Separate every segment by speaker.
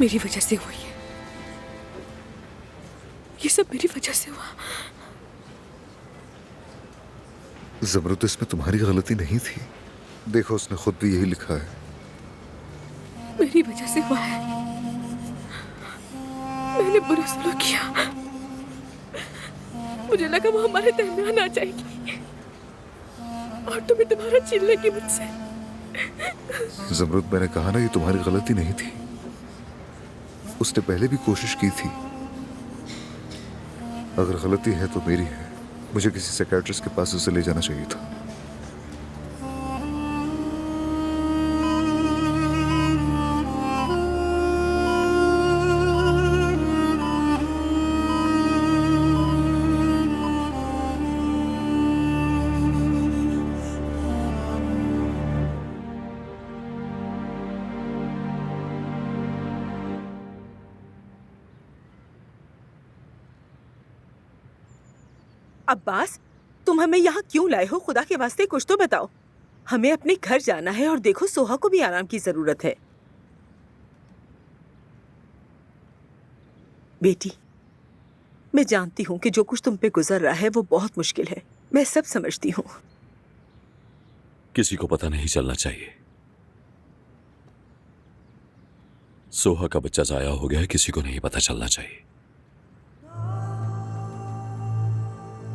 Speaker 1: मेरी वजह से हुई है, ये सब मेरी वजह से हुआ।
Speaker 2: ज़मरुद, इसमें तुम्हारी गलती नहीं थी। देखो, उसने खुद भी यही लिखा है।
Speaker 1: मेरी वजह से हुआ है। मैंने बुरा सलूक किया। मुझे लगा वो हमारे दरमियान आ जाएगी और तुम्हें तुम्हारा छीन लेगी मुझसे।
Speaker 2: ज़मरुद, मैंने कहा ना, ये तुम्हारी गलती नहीं थी। उसने पहले भी कोशिश की थी। अगर गलती है तो मेरी है। मुझे किसी साइकियाट्रिस्ट के पास उसे ले जाना चाहिए था।
Speaker 3: अब्बास, तुम हमें यहाँ क्यों लाए हो? खुदा के वास्ते कुछ तो बताओ। हमें अपने घर जाना है और देखो सोहा को भी आराम की जरूरत है। बेटी, मैं जानती हूँ कि जो कुछ तुम पे गुजर रहा है वो बहुत मुश्किल है। मैं सब समझती हूँ।
Speaker 4: किसी को पता नहीं चलना चाहिए। सोहा का बच्चा जाया हो गया है, किसी को नहीं पता चलना चाहिए।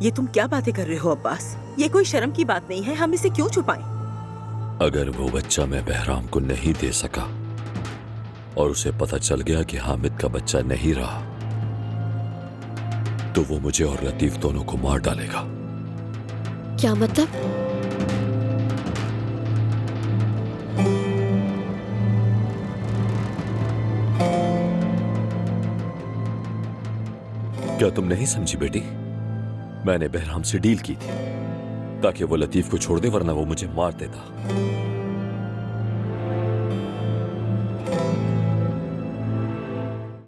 Speaker 3: ये तुम क्या बातें कर रहे हो अब्बास? ये कोई शर्म की बात नहीं है, हम इसे क्यों छुपाएं?
Speaker 4: अगर वो बच्चा मैं बहराम को नहीं दे सका और उसे पता चल गया कि हामिद का बच्चा नहीं रहा, तो वो मुझे और लतीफ दोनों को मार डालेगा।
Speaker 5: क्या मतलब?
Speaker 4: क्या तुम नहीं समझी बेटी? मैंने बहराम से डील की थी ताकि वो लतीफ को छोड़ दे, वरना वो मुझे मार देता।